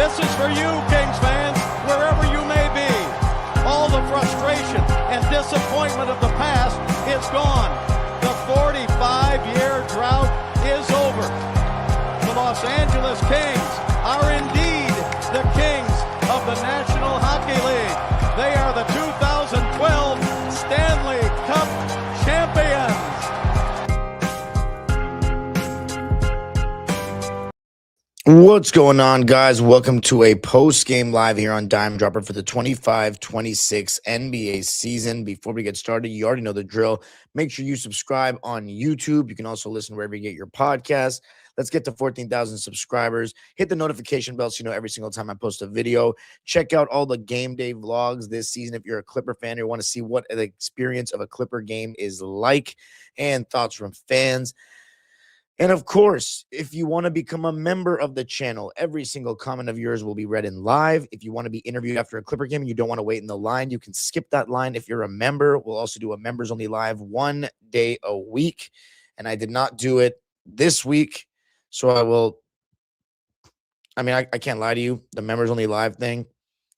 This is for you, Kings fans, wherever you may be. All the frustration and disappointment of the past is gone. The 45-year drought is over. The Los Angeles Kings are indeed the kings of the National Hockey League. They are the 2012 Stanley Cup champions. What's going on, guys? Welcome to a post-game live here on Dime Dropper for the 25-26 NBA season. Before we get started, you already know the drill. Make sure you subscribe on YouTube. You can also listen wherever you get your podcasts. Let's get to 14,000 subscribers. Hit the notification bell so you know every single time I post a video. Check out all the game day vlogs this season if you're a Clipper fan or want to see what the experience of a Clipper game is like and thoughts from fans. And of course, if you want to become a member of the channel, every single comment of yours will be read in live. If you want to be interviewed after a Clipper game and you don't want to wait in the line, you can skip that line if you're a member. We'll also do a members only live 1 day a week. And I did not do it this week. So I can't lie to you. The members only live thing,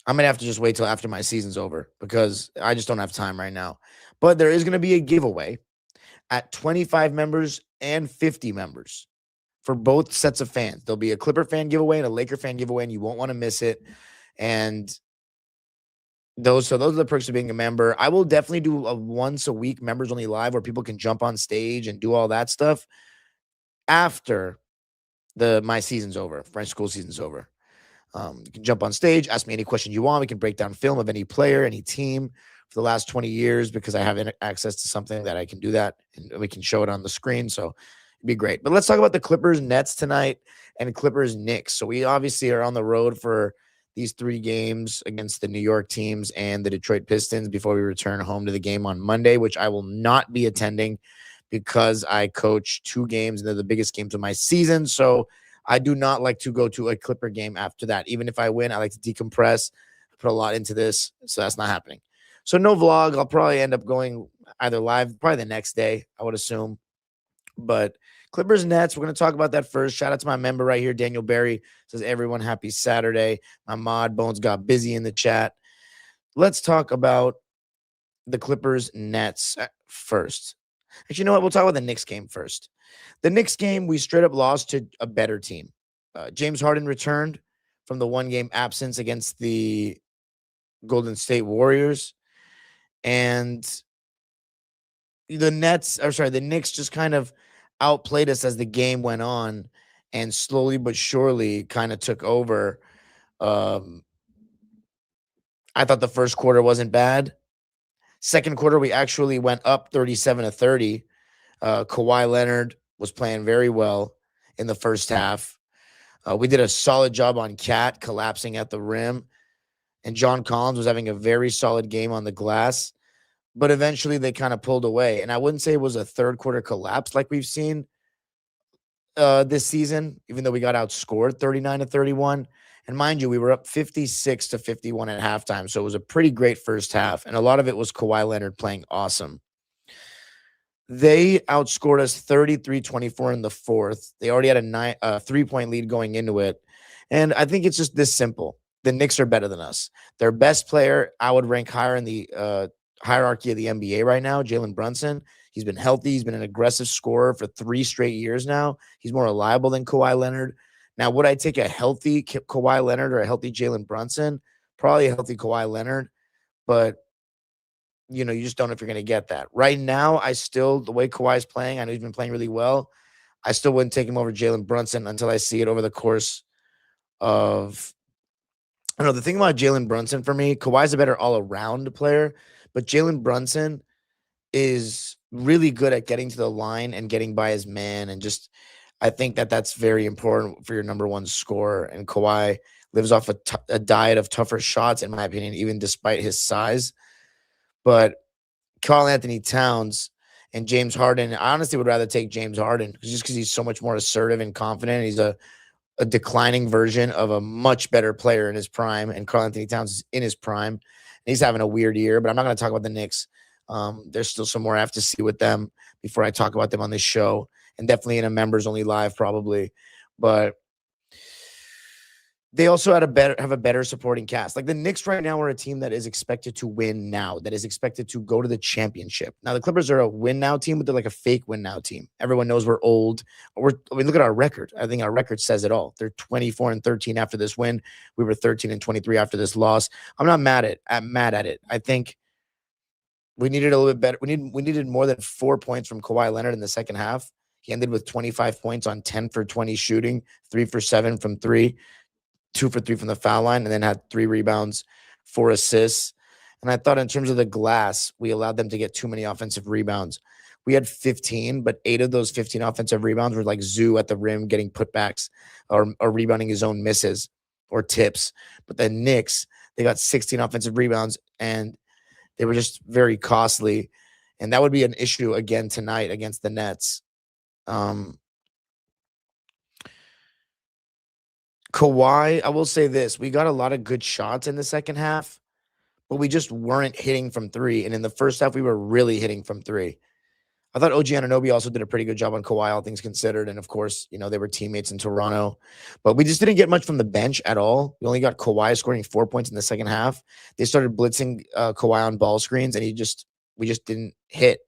I'm going to have to just wait till after my season's over because I just don't have time right now. But there is going to be a giveaway at 25 members and 50 members for both sets of fans. There'll be a Clipper fan giveaway and a Laker fan giveaway, and you won't want to miss it. And those are the perks of being a member. I will definitely do a once a week members only live where people can jump on stage and do all that stuff after my season's over, French school season's over. You can jump on stage, ask me any question you want. We can break down film of any player, any team for the last 20 years because I have access to something that I can do that and we can show it on the screen. So it'd be great. But let's talk about the Clippers Nets tonight and Clippers Knicks. So we obviously are on the road for these 3 games against the New York teams and the Detroit Pistons before we return home to the game on Monday, which I will not be attending because I coach 2 games and they're the biggest games of my season. So I do not like to go to a Clipper game after that. Even if I win, I like to decompress, put a lot into this. So that's not happening. So no vlog. I'll probably end up going either live, probably the next day, I would assume. But Clippers Nets, we're going to talk about that first. Shout out to my member right here, Daniel Berry. Says, everyone, happy Saturday. My mod, Bones, got busy in the chat. Let's talk about the Clippers Nets first. Actually, you know what? We'll talk about the Knicks game first. The Knicks game, we straight up lost to a better team. James Harden returned from the 1-game absence against the Golden State Warriors. And the Knicks just kind of outplayed us as the game went on and slowly but surely kind of took over. I thought the first quarter wasn't bad. Second quarter, we actually went up 37-30. Kawhi Leonard was playing very well in the first half. We did a solid job on Cat collapsing at the rim. And John Collins was having a very solid game on the glass. But eventually they kind of pulled away. And I wouldn't say it was a third quarter collapse like we've seen this season, even though we got outscored 39-31. And mind you, we were up 56-51 at halftime. So it was a pretty great first half. And a lot of it was Kawhi Leonard playing awesome. They outscored us 33-24 in the fourth. They already had a 3-point lead going into it. And I think it's just this simple. The Knicks are better than us. Their best player, I would rank higher in the hierarchy of the NBA right now, Jalen Brunson. He's been healthy. He's been an aggressive scorer for 3 straight years now. He's more reliable than Kawhi Leonard. Now, would I take a healthy Kawhi Leonard or a healthy Jalen Brunson? Probably a healthy Kawhi Leonard. But, you just don't know if you're going to get that. Right now, the way Kawhi's playing, I know he's been playing really well. I still wouldn't take him over Jalen Brunson until I see it over the course of I don't know. The thing about Jalen Brunson for me, Kawhi's a better all-around player, but Jalen Brunson is really good at getting to the line and getting by his man. And just, I think that's very important for your number 1 scorer. And Kawhi lives off a diet of tougher shots, in my opinion, even despite his size. But Karl Anthony Towns and James Harden, I honestly would rather take James Harden just because he's so much more assertive and confident. He's a declining version of a much better player in his prime, and Karl Anthony Towns is in his prime. And he's having a weird year, but I'm not going to talk about the Knicks. There's still some more I have to see with them before I talk about them on this show, and definitely in a members only live probably. But They also have a better supporting cast. Like the Knicks right now are a team that is expected to win now, that is expected to go to the championship. Now the Clippers are a win now team, but they're like a fake win now team. Everyone knows we're old. Look at our record. I think our record says it all. They're 24-13 after this win. We were 13-23 after this loss. I'm not mad at it. I think we needed a little bit better. We needed more than 4 points from Kawhi Leonard in the second half. He ended with 25 points on 10 for 20 shooting, 3 for 7 from 3. 2 for 3 from the foul line, and then had 3 rebounds, 4 assists. And I thought in terms of the glass, we allowed them to get too many offensive rebounds. We had 15, but 8 of those 15 offensive rebounds were like Zoo at the rim getting putbacks or rebounding his own misses or tips. But the Knicks, they got 16 offensive rebounds, and they were just very costly. And that would be an issue again tonight against the Nets. Kawhi, I will say this. We got a lot of good shots in the second half, but we just weren't hitting from 3. And in the first half, we were really hitting from 3. I thought OG Anunoby also did a pretty good job on Kawhi, all things considered. And of course, they were teammates in Toronto, but we just didn't get much from the bench at all. We only got Kawhi scoring 4 points in the second half. They started blitzing Kawhi on ball screens, and we just didn't hit,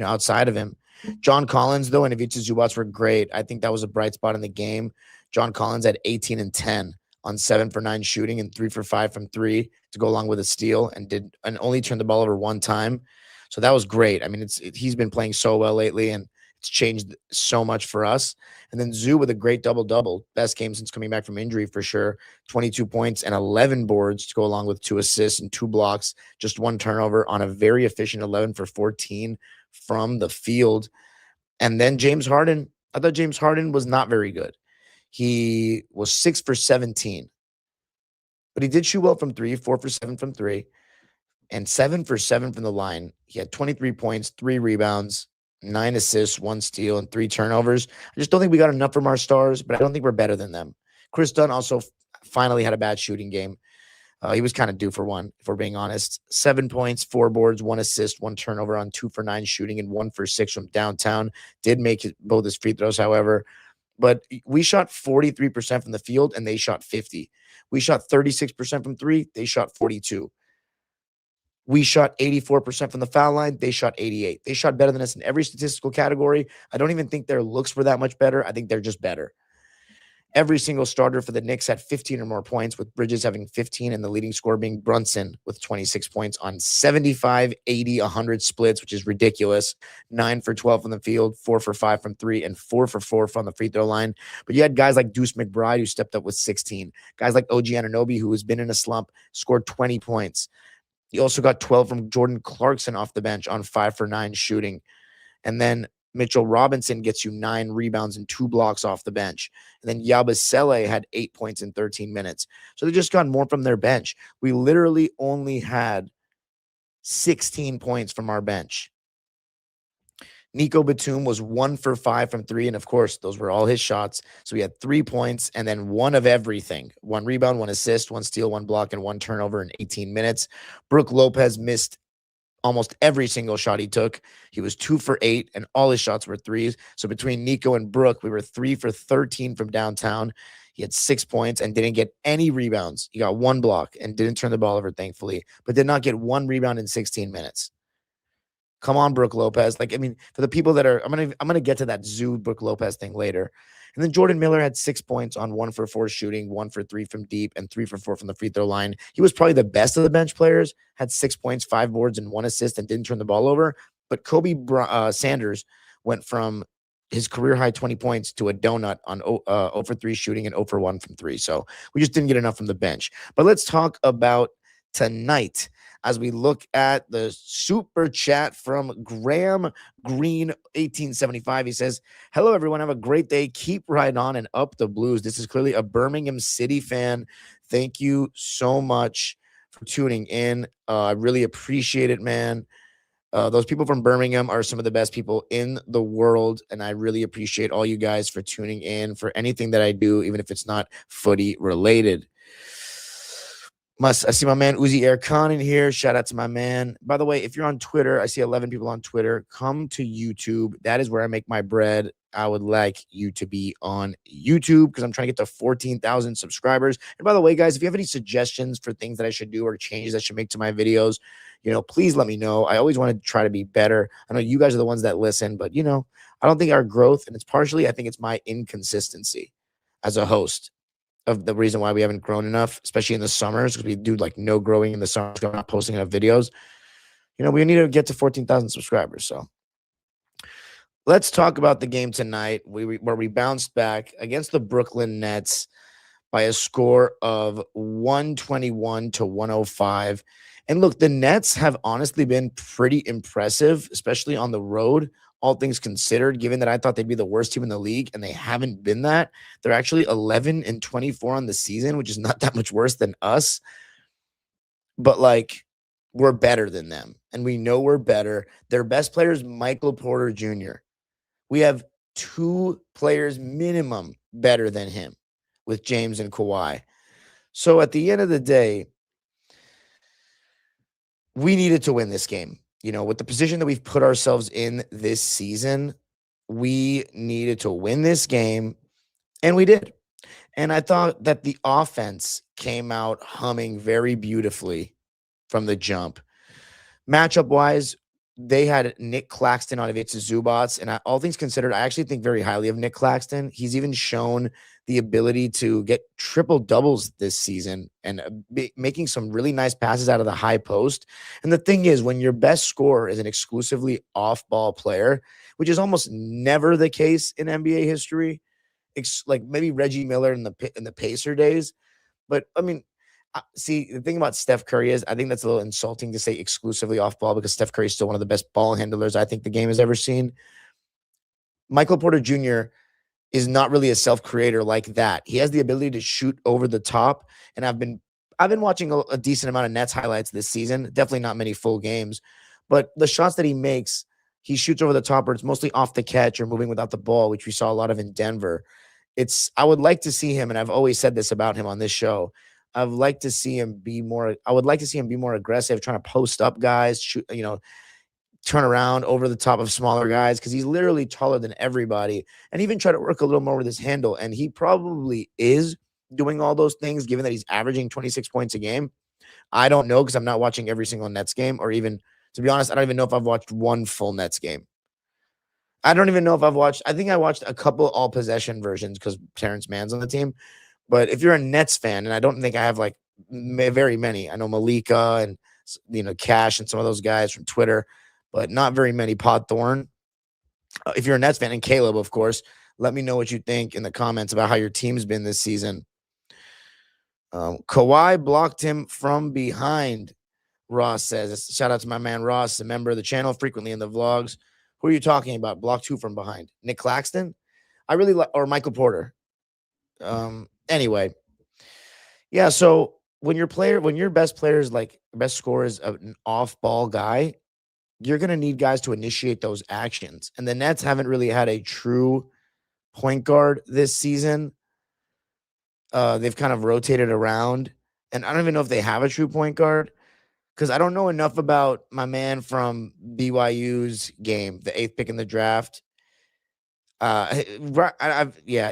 outside of him. John Collins, though, and Ivica Zubac were great. I think that was a bright spot in the game. John Collins had 18 and 10 on 7 for 9 shooting and 3 for 5 from 3 to go along with a steal, and only turned the ball over 1 time. So that was great. I mean, he's been playing so well lately, and it's changed so much for us. And then Zoo with a great double-double, best game since coming back from injury for sure. 22 points and 11 boards to go along with 2 assists and 2 blocks, just 1 turnover on a very efficient 11 for 14 from the field. And then James Harden, I thought James Harden was not very good. He was 6 for 17, but he did shoot well from 3, 4 for 7 from 3, and 7 for 7 from the line. He had 23 points, 3 rebounds, 9 assists, 1 steal, and 3 turnovers. I just don't think we got enough from our stars, but I don't think we're better than them. Chris Dunn also finally had a bad shooting game. He was kind of due for one, if we're being honest. 7 points, 4 boards, 1 assist, 1 turnover on 2 for 9 shooting, and 1 for 6 from downtown. Did make both his free throws, however. But we shot 43% from the field, and they shot 50. We shot 36% from 3. They shot 42. We shot 84% from the foul line. They shot 88. They shot better than us in every statistical category. I don't even think their looks were that much better. I think they're just better. Every single starter for the Knicks had 15 or more points, with Bridges having 15 and the leading scorer being Brunson with 26 points on 75, 80, 100 splits, which is ridiculous. 9 for 12 from the field, 4 for 5 from 3, and 4 for 4 from the free throw line. But you had guys like Deuce McBride who stepped up with 16. Guys like OG Anunoby, who has been in a slump, scored 20 points. He also got 12 from Jordan Clarkson off the bench on 5 for 9 shooting. And then Mitchell Robinson gets you 9 rebounds and 2 blocks off the bench. And then Yabusele had 8 points in 13 minutes. So they just got more from their bench. We literally only had 16 points from our bench. Nico Batum was 1 for 5 from 3. And of course, those were all his shots. So he had 3 points and then 1 of everything. 1 rebound, 1 assist, 1 steal, 1 block, and 1 turnover in 18 minutes. Brook Lopez missed almost every single shot he took. He was 2 for 8, and all his shots were threes. So between Nico and Brook, we were 3 for 13 from downtown. He had 6 points and didn't get any rebounds. He got 1 block and didn't turn the ball over, thankfully, but did not get 1 rebound in 16 minutes. Come on, Brook Lopez. For the people that are, I'm gonna get to that Zoo Brook Lopez thing later. And then Jordan Miller had 6 points on 1 for 4 shooting, 1 for 3 from deep, and 3 for 4 from the free throw line. He was probably the best of the bench players, had 6 points, 5 boards, and 1 assist, and didn't turn the ball over. But Kobe Sanders went from his career high 20 points to a donut on 0 for 3 shooting and 0 for 1 from 3. So we just didn't get enough from the bench. But let's talk about tonight as we look at the super chat from Graham Green 1875. He says, hello, everyone. Have a great day. Keep right on and up the Blues. This is clearly a Birmingham City fan. Thank you so much for tuning in. I really appreciate it, man. Those people from Birmingham are some of the best people in the world, and I really appreciate all you guys for tuning in for anything that I do, even if it's not footy related. I see my man Uzi Air Khan in here. Shout out to my man. By the way, if you're on Twitter, I see 11 people on Twitter. Come to YouTube. That is where I make my bread. I would like you to be on YouTube because I'm trying to get to 14,000 subscribers. And by the way, guys, if you have any suggestions for things that I should do or changes I should make to my videos, please let me know. I always want to try to be better. I know you guys are the ones that listen, but I don't think our growth, and I think it's my inconsistency as a host of the reason why we haven't grown enough, especially in the summers, because we do like no growing in the summers, we're not posting enough videos. We need to get to 14,000 subscribers. So let's talk about the game tonight where we bounced back against the Brooklyn Nets by a score of 121 to 105. And look, the Nets have honestly been pretty impressive, especially on the road, all things considered, given that I thought they'd be the worst team in the league, and they haven't been that. They're actually 11 and 24 on the season, which is not that much worse than us. But we're better than them, and we know we're better. Their best player is Michael Porter Jr. We have 2 players minimum better than him with James and Kawhi. So at the end of the day, we needed to win this game. With the position that we've put ourselves in this season, we needed to win this game, and we did. And I thought that the offense came out humming very beautifully from the jump. Matchup-wise, they had Nick Claxton on Ivica Zubats, and all things considered, I actually think very highly of Nick Claxton. He's even shown the ability to get triple doubles this season and making some really nice passes out of the high post. And the thing is, when your best scorer is an exclusively off-ball player, which is almost never the case in NBA history, like maybe Reggie Miller in the Pacer days, but I mean, see, the thing about Steph Curry is I think that's a little insulting to say exclusively off ball because Steph Curry is still one of the best ball handlers I think the game has ever seen. Michael Porter Jr. is not really a self-creator like that. He has the ability to shoot over the top, and I've been watching a decent amount of Nets highlights this season. Definitely not many full games, but the shots that he makes, he shoots over the top, or it's mostly off the catch or moving without the ball, which we saw a lot of in Denver. I would like to see him, and I've always said this about him on this show. I would like to see him be more aggressive, trying to post up guys, shoot, turn around over the top of smaller guys, because he's literally taller than everybody, and even try to work a little more with his handle. And he probably is doing all those things, given that he's averaging 26 points a game. I don't know, because I'm not watching every single Nets game, or even, to be honest, I don't even know if I've watched one full Nets game. I don't even know if I think I watched a couple all possession versions because Terrence Mann's on the team. But if you're a Nets fan, and I don't think I have very many, I know Malika and Cash and some of those guys from Twitter, but not very many. Pod Thorne. If you're a Nets fan, and Caleb, of course, let me know what you think in the comments about how your team's been this season. Kawhi blocked him from behind. Ross says, shout out to my man Ross, a member of the channel, frequently in the vlogs. Who are you talking about? Blocked who from behind? Nick Claxton? I really like, or Michael Porter. Anyway, yeah. So when your best player is best scorer is an off-ball guy, you're gonna need guys to initiate those actions. And the Nets haven't really had a true point guard this season. They've kind of rotated around, and I don't even know if they have a true point guard because I don't know enough about my man from BYU's game, the 8th pick in the draft.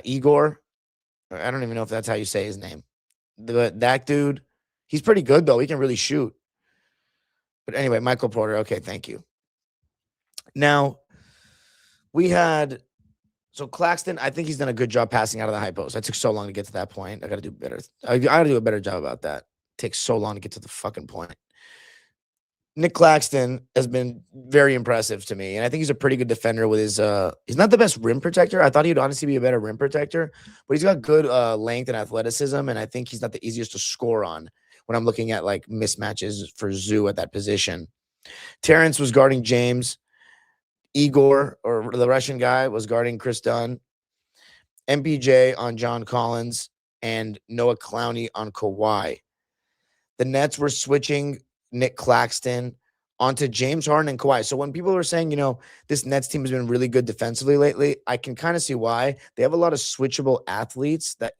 Igor. I don't even know if that's how you say his name. That dude, he's pretty good, though. He can really shoot. But anyway, Michael Porter. Okay, thank you. Now, so Claxton, I think he's done a good job passing out of the high post. I took so long to get to that point. I got to do better. I got to do a better job about that. It takes so long to get to the fucking point. Nick Claxton has been very impressive to me, and I think he's a pretty good defender with his he's not the best rim protector. I thought he'd honestly be a better rim protector, but he's got good length and athleticism, and I think he's not the easiest to score on when I'm looking at mismatches for Zoo at that position. Terrence was guarding James. Igor, or the Russian guy, was guarding Chris Dunn. MPJ on John Collins, and Noah Clowney on Kawhi. The Nets were switching Nick Claxton onto James Harden and Kawhi. So when people are saying, this Nets team has been really good defensively lately, I can kind of see why. They have a lot of switchable athletes that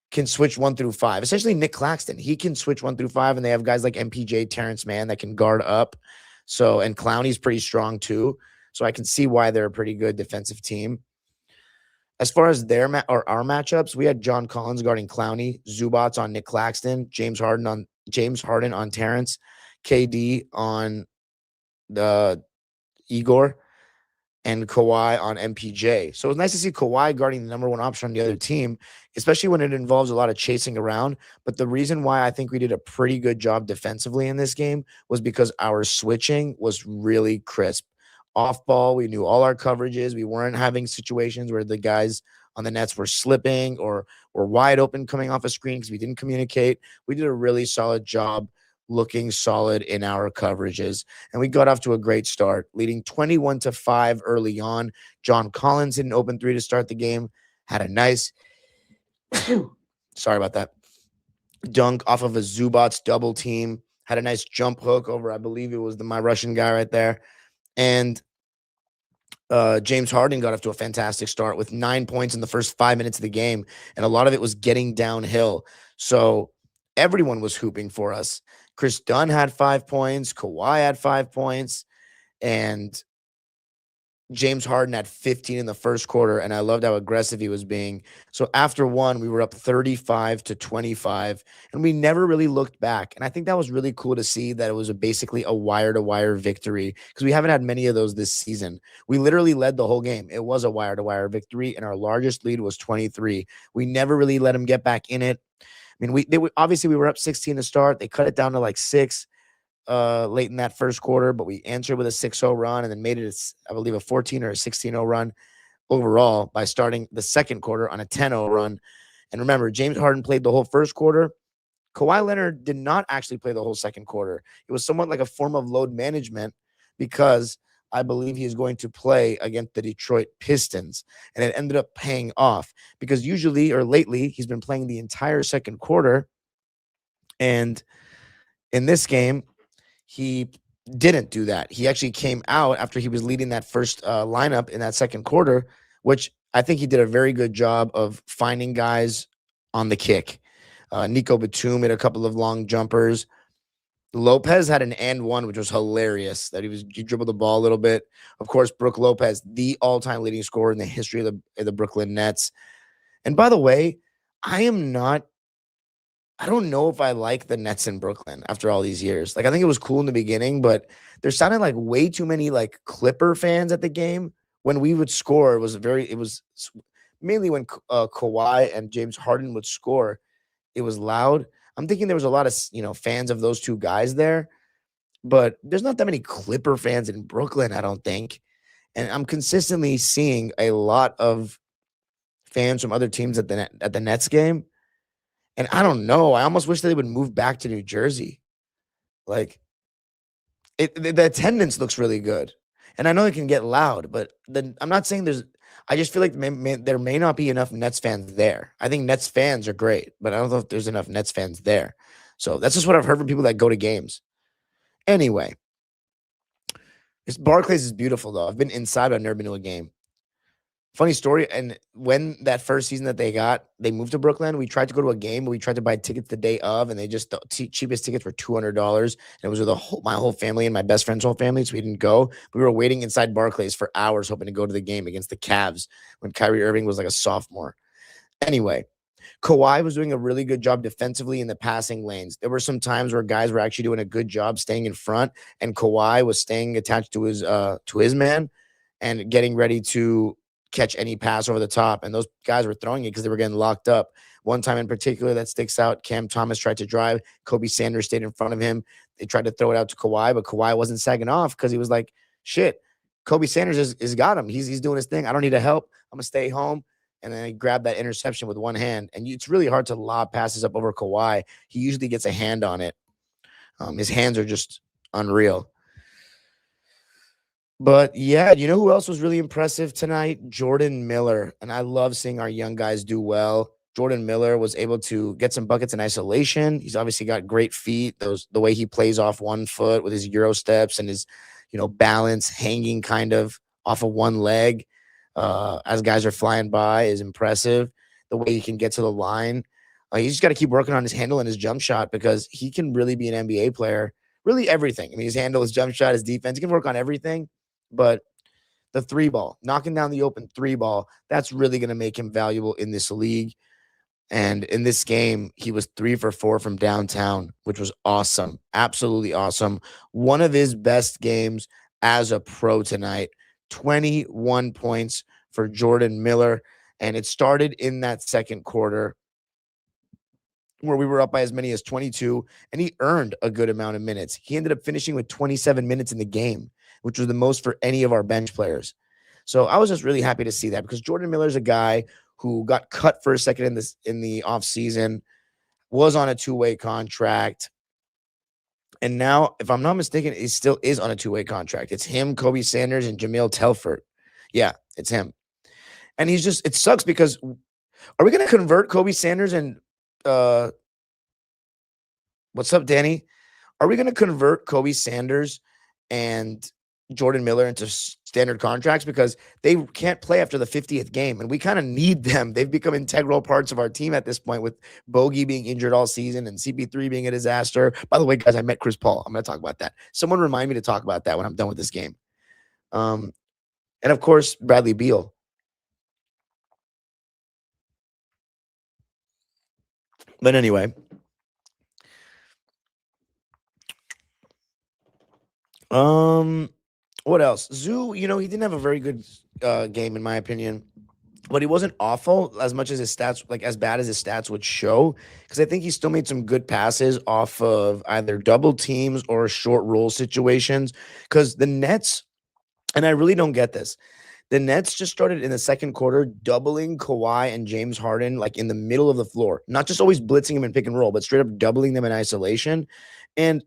can switch 1 through 5. Essentially, Nick Claxton, he can switch 1 through 5, and they have guys like MPJ, Terrence Mann that can guard up. So, and Clowney's pretty strong too. So I can see why they're a pretty good defensive team. As far as our matchups, we had John Collins guarding Clowney, Zubats on Nick Claxton, James Harden on Terrence, KD on the Igor, and Kawhi on MPJ. So it's nice to see Kawhi guarding the number one option on the other team, especially when it involves a lot of chasing around. But the reason why I think we did a pretty good job defensively in this game was because our switching was really crisp. Off ball, we knew all our coverages. We weren't having situations where the guys on the Nets were slipping or were wide open coming off a screen because we didn't communicate. We did a really solid job looking solid in our coverages. And we got off to a great start, leading 21-5 early on. John Collins hit an open three to start the game, had a nice, sorry about that, dunk off of a Zubats double team, had a nice jump hook over, I believe it was my Russian guy right there. And James Harden got off to a fantastic start with 9 points in the first 5 minutes of the game. And a lot of it was getting downhill. So everyone was hooping for us. Chris Dunn had 5 points. Kawhi had 5 points. And James Harden had 15 in the first quarter. And I loved how aggressive he was being. So after one, we were up 35-25. And we never really looked back. And I think that was really cool to see that it was basically a wire-to-wire victory. Because we haven't had many of those this season. We literally led the whole game. It was a wire-to-wire victory. And our largest lead was 23. We never really let them get back in it. I mean, obviously we were up 16 to start. They cut it down to like 6 late in that first quarter, but we answered with a 6-0 run and then made it, I believe, a 14 or a 16-0 run overall by starting the second quarter on a 10-0 run. And remember, James Harden played the whole first quarter. Kawhi Leonard did not actually play the whole second quarter. It was somewhat like a form of load management because I believe he is going to play against the Detroit Pistons. And it ended up paying off because usually or lately he's been playing the entire second quarter. And in this game, he didn't do that. He actually came out after he was leading that first lineup in that second quarter, which I think he did a very good job of finding guys on the kick. Nico Batum hit a couple of long jumpers. Lopez had an and one, which was hilarious. That he dribbled the ball a little bit. Of course, Brook Lopez, the all-time leading scorer in the history of the Brooklyn Nets. And by the way, I don't know if I like the Nets in Brooklyn after all these years. Like, I think it was cool in the beginning, but there sounded like way too many like Clipper fans at the game. When we would score, it was mainly when Kawhi and James Harden would score, it was loud. I'm thinking there was a lot of, fans of those two guys there, but there's not that many Clipper fans in Brooklyn, I don't think. And I'm consistently seeing a lot of fans from other teams at the Nets game. And I don't know. I almost wish they would move back to New Jersey. Like, the attendance looks really good. And I know it can get loud, but then I'm not saying I just feel like there may not be enough Nets fans there. I think Nets fans are great, but I don't know if there's enough Nets fans there. So that's just what I've heard from people that go to games. Anyway, Barclays is beautiful, though. I've been inside, but I've never been to a game. Funny story, and when that first season that they moved to Brooklyn, we tried to go to a game, but we tried to buy tickets the day of, and the cheapest tickets were $200, and it was with my whole family and my best friend's whole family, so we didn't go. We were waiting inside Barclays for hours, hoping to go to the game against the Cavs when Kyrie Irving was like a sophomore. Anyway, Kawhi was doing a really good job defensively in the passing lanes. There were some times where guys were actually doing a good job staying in front, and Kawhi was staying attached to his man and getting ready to catch any pass over the top. And those guys were throwing it because they were getting locked up. One time in particular that sticks out, Cam Thomas tried to drive. Kobe Sanders stayed in front of him. They tried to throw it out to Kawhi, but Kawhi wasn't sagging off because he was like, shit, Kobe Sanders is got him. He's doing his thing. I don't need to help. I'm going to stay home. And then he grabbed that interception with one hand. And it's really hard to lob passes up over Kawhi. He usually gets a hand on it. His hands are just unreal. But yeah, you know who else was really impressive tonight? Jordan Miller. And I love seeing our young guys do well. Jordan Miller was able to get some buckets in isolation. He's obviously got great feet. The way he plays off one foot with his Euro steps and his, balance hanging kind of off of one leg as guys are flying by is impressive. The way he can get to the line. He's just got to keep working on his handle and his jump shot because he can really be an NBA player. Really everything. I mean, his handle, his jump shot, his defense. He can work on everything. But the three ball, knocking down the open three ball. That's really going to make him valuable in this league. And in this game, he was 3 for 4 from downtown, which was awesome. Absolutely awesome. One of his best games as a pro tonight. 21 points for Jordan Miller. And it started in that second quarter where we were up by as many as 22, and he earned a good amount of minutes. He ended up finishing with 27 minutes in the game, which was the most for any of our bench players. So I was just really happy to see that because Jordan Miller's a guy who got cut for a second in the offseason, was on a two-way contract. And now, if I'm not mistaken, he still is on a two-way contract. It's him, Kobe Sanders, and Jamil Telford. Yeah, it's him. And he's just, it sucks because are we going to convert Kobe Sanders and what's up, Danny? Are we going to convert Kobe Sanders and Jordan Miller into standard contracts because they can't play after the 50th game, and we kind of need them. They've become integral parts of our team at this point, with Bogey being injured all season and CP3 being a disaster. By the way, guys, I met Chris Paul. I'm going to talk about that. Someone remind me to talk about that when I'm done with this game. And of course, Bradley Beal. But anyway, what else? Zoo, he didn't have a very good game in my opinion, but he wasn't awful as much as his stats, like as bad as his stats would show, because I think he still made some good passes off of either double teams or short roll situations. Because the Nets, and I really don't get this, the Nets just started in the second quarter doubling Kawhi and James Harden like in the middle of the floor, not just always blitzing him in pick and roll, but straight up doubling them in isolation. And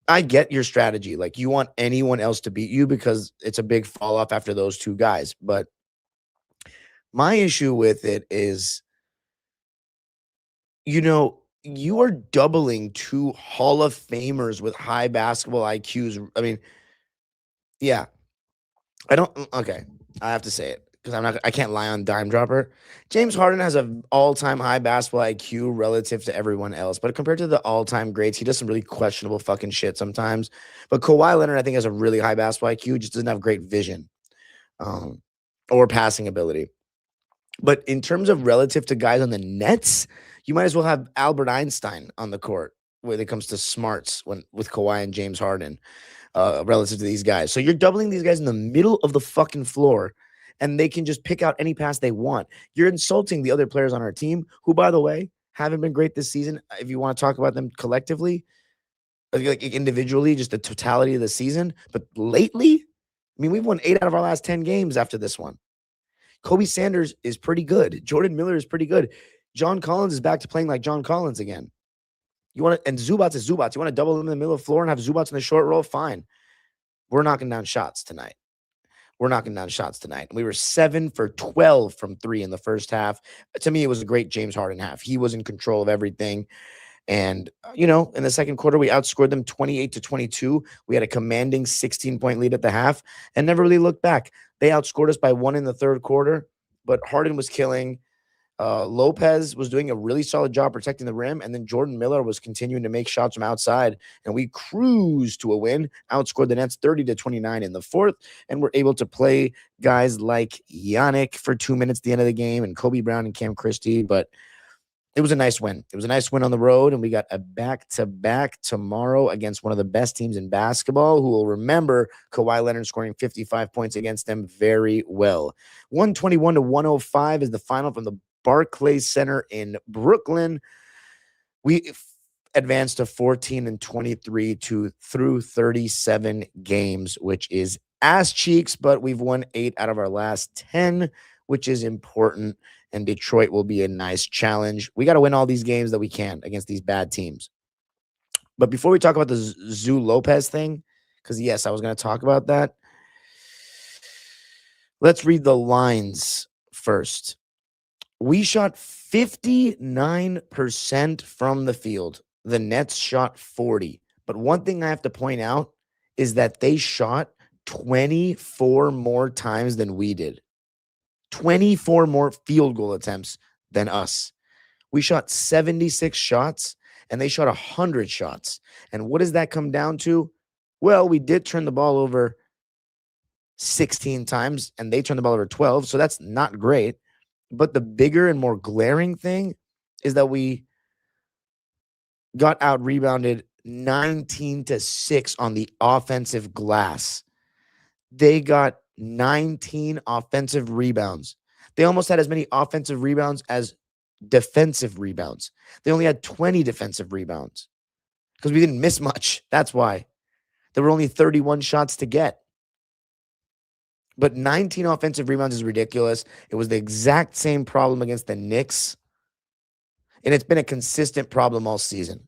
I get your strategy. Like, you want anyone else to beat you because it's a big fall off after those two guys. But my issue with it is, you are doubling two Hall of Famers with high basketball IQs. I mean, yeah, okay. I have to say it because I can't lie on Dime Dropper. James Harden has an all-time high basketball IQ relative to everyone else, but compared to the all-time greats, he does some really questionable fucking shit sometimes. But Kawhi Leonard, I think, has a really high basketball IQ, just doesn't have great vision, or passing ability. But in terms of relative to guys on the Nets, you might as well have Albert Einstein on the court when it comes to smarts with Kawhi and James Harden, relative to these guys. So you're doubling these guys in the middle of the fucking floor, and they can just pick out any pass they want. You're insulting the other players on our team, who, by the way, haven't been great this season. If you want to talk about them collectively, like individually, just the totality of the season. But lately, I mean, we've won 8 out of our last 10 games after this one. Kobe Sanders is pretty good. Jordan Miller is pretty good. John Collins is back to playing like John Collins again. And Zubats is Zubats. You want to double him in the middle of the floor and have Zubats in the short roll? Fine. We're knocking down shots tonight. We were 7 for 12 from 3 in the first half. To me, it was a great James Harden half. He was in control of everything. And, in the second quarter, we outscored them 28-22. We had a commanding 16-point lead at the half and never really looked back. They outscored us by 1 in the third quarter, but Harden was killing. Lopez was doing a really solid job protecting the rim, and then Jordan Miller was continuing to make shots from outside, and we cruised to a win, outscored the Nets 30-29 in the fourth, and were able to play guys like Yannick for 2 minutes at the end of the game, and Kobe Brown and Cam Christie, but it was a nice win. It was a nice win on the road, and we got a back-to-back tomorrow against one of the best teams in basketball, who will remember Kawhi Leonard scoring 55 points against them very well. 121-105 is the final from the Barclays Center in Brooklyn. We advanced to 14-23 through 37 games, which is ass cheeks, but we've won 8 out of our last 10, which is important. And Detroit will be a nice challenge. We got to win all these games that we can against these bad teams. But before we talk about the Zoo Lopez thing, because yes, I was going to talk about that, let's read the lines first. We shot 59% from the field. The Nets shot 40%. But one thing I have to point out is that they shot 24 more times than we did. 24 more field goal attempts than us. We shot 76 shots, and they shot 100 shots. And what does that come down to? Well, we did turn the ball over 16 times, and they turned the ball over 12. So that's not great. But the bigger and more glaring thing is that we got out rebounded 19-6 on the offensive glass. They got 19 offensive rebounds. They almost had as many offensive rebounds as defensive rebounds. They only had 20 defensive rebounds because we didn't miss much. That's why. There were only 31 shots to get. But 19 offensive rebounds is ridiculous. It was the exact same problem against the Knicks, and it's been a consistent problem all season.